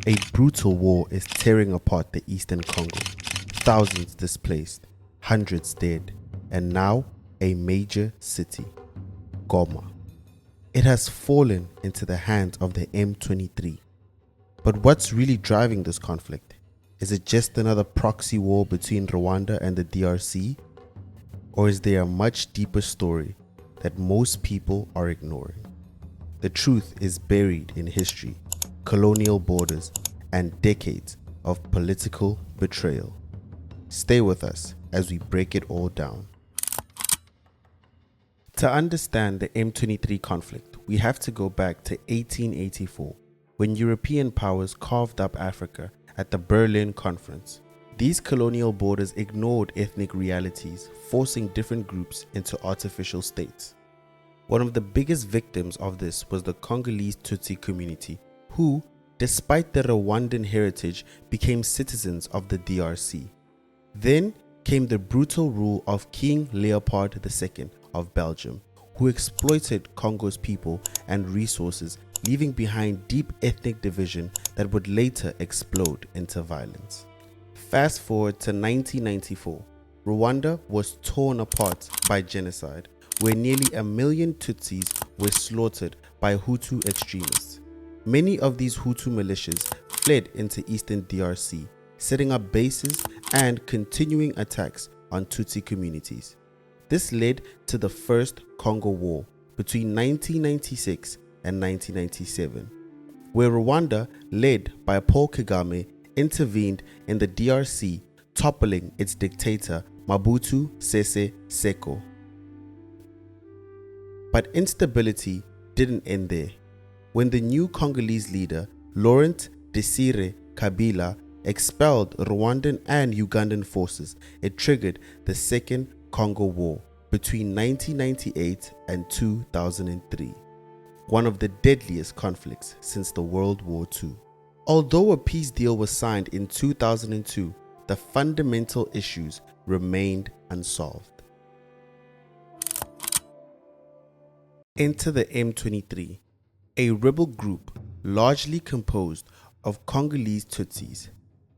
A brutal war is tearing apart the eastern Congo. Thousands displaced, hundreds dead, and now a major city, Goma. It has fallen into the hands of the M23. But what's really driving this conflict? Is it just another proxy war between Rwanda and the DRC? Or is there a much deeper story that most people are ignoring? The truth is buried in history, colonial borders, and decades of political betrayal. Stay with us as we break it all down. To understand the M23 conflict, we have to go back to 1884, when European powers carved up Africa at the Berlin Conference. These colonial borders ignored ethnic realities, forcing different groups into artificial states. One of the biggest victims of this was the Congolese Tutsi community, who, despite their Rwandan heritage, became citizens of the DRC. Then came the brutal rule of King Leopold II of Belgium, who exploited Congo's people and resources, leaving behind deep ethnic division that would later explode into violence. Fast forward to 1994, Rwanda was torn apart by genocide, where nearly 1 million Tutsis were slaughtered by Hutu extremists. Many of these Hutu militias fled into eastern DRC, setting up bases and continuing attacks on Tutsi communities. This led to the First Congo War between 1996 and 1997, where Rwanda, led by Paul Kagame, intervened in the DRC, toppling its dictator Mobutu Sese Seko. But instability didn't end there. When the new Congolese leader, Laurent Desire Kabila, expelled Rwandan and Ugandan forces, it triggered the Second Congo War between 1998 and 2003, one of the deadliest conflicts since the World War II. Although a peace deal was signed in 2002, the fundamental issues remained unsolved. Enter the M23, a rebel group largely composed of Congolese Tutsis.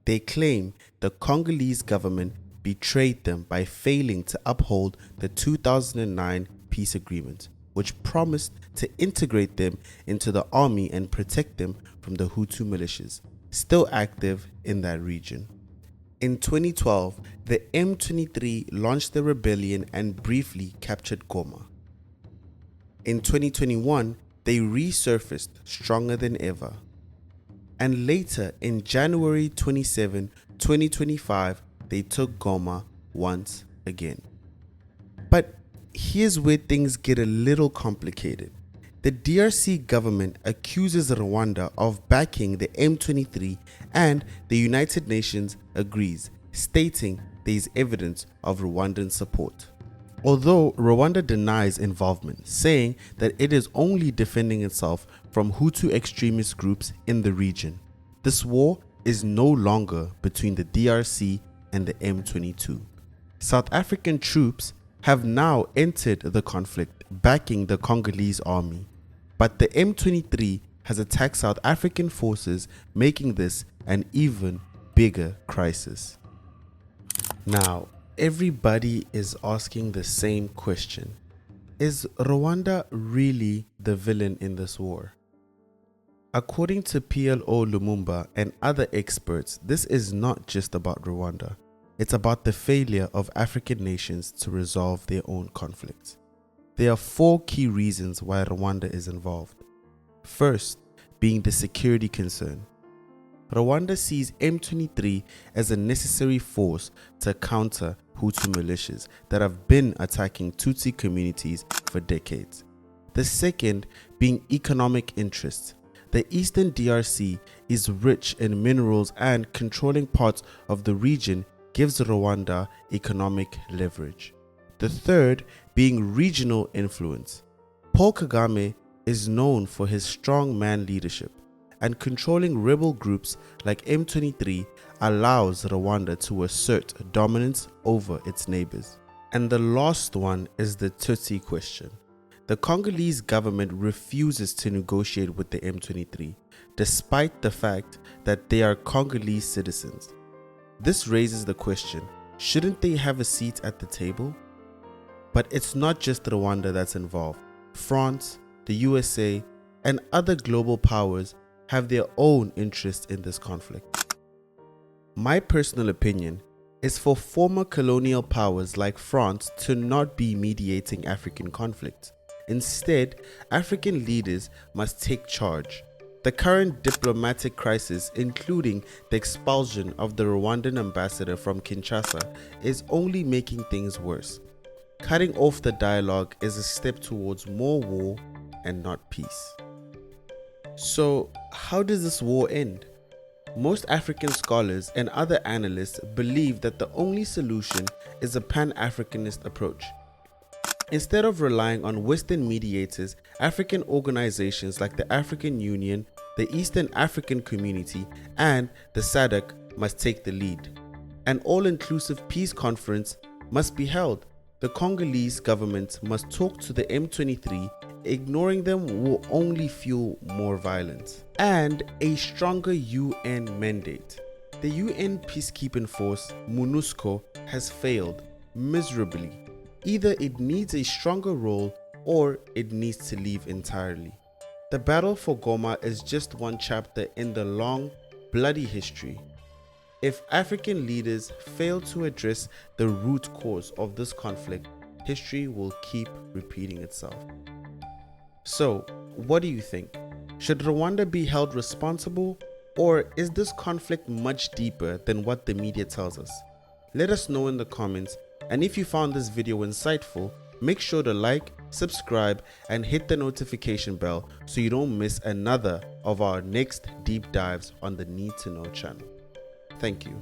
They claim the Congolese government betrayed them by failing to uphold the 2009 peace agreement, which promised to integrate them into the army and protect them from the Hutu militias, still active in that region. In 2012, the M23 launched the rebellion and briefly captured Goma. In 2021, they resurfaced stronger than ever. And later, in January 27, 2025, they took Goma once again. But here's where things get a little complicated. The DRC government accuses Rwanda of backing the M23, and the United Nations agrees, stating there is evidence of Rwandan support. Although Rwanda denies involvement, saying that it is only defending itself from Hutu extremist groups in the region. This war is no longer between the DRC and the M22. South African troops have now entered the conflict, backing the Congolese army. But the M23 has attacked South African forces, making this an even bigger crisis. Now, everybody is asking the same question. Is Rwanda really the villain in this war? According to PLO Lumumba and other experts, this is not just about Rwanda. It's about the failure of African nations to resolve their own conflicts. There are 4 key reasons why Rwanda is involved. First, being the security concern. Rwanda sees M23 as a necessary force to counter Hutu militias that have been attacking Tutsi communities for decades. The second, being economic interests. The eastern DRC is rich in minerals, and controlling parts of the region gives Rwanda economic leverage. The third, being regional influence. Paul Kagame is known for his strongman leadership, and controlling rebel groups like M23 allows Rwanda to assert dominance over its neighbors. And the last one is the Tutsi question. The Congolese government refuses to negotiate with the M23, despite the fact that they are Congolese citizens. This raises the question, shouldn't they have a seat at the table? But it's not just Rwanda that's involved. France, the USA, and other global powers have their own interest in this conflict. My personal opinion is for former colonial powers like France to not be mediating African conflicts. Instead, African leaders must take charge. The current diplomatic crisis, including the expulsion of the Rwandan ambassador from Kinshasa, is only making things worse. Cutting off the dialogue is a step towards more war and not peace. So, how does this war end? Most African scholars and other analysts believe that the only solution is a pan-Africanist approach. Instead of relying on Western mediators, African organizations like the African Union, the Eastern African Community, and the SADC must take the lead. An all-inclusive peace conference must be held. The Congolese government must talk to the M23. Ignoring them will only fuel more violence. And a stronger UN mandate. The UN peacekeeping force, MONUSCO, has failed miserably. Either it needs a stronger role or it needs to leave entirely. The battle for Goma is just one chapter in the long, bloody history. If African leaders fail to address the root cause of this conflict, history will keep repeating itself. So, what do you think? Should Rwanda be held responsible, or is this conflict much deeper than what the media tells us? Let us know in the comments, and if you found this video insightful, make sure to like, subscribe, and hit the notification bell so you don't miss another of our next deep dives on the Need to Know channel. Thank you.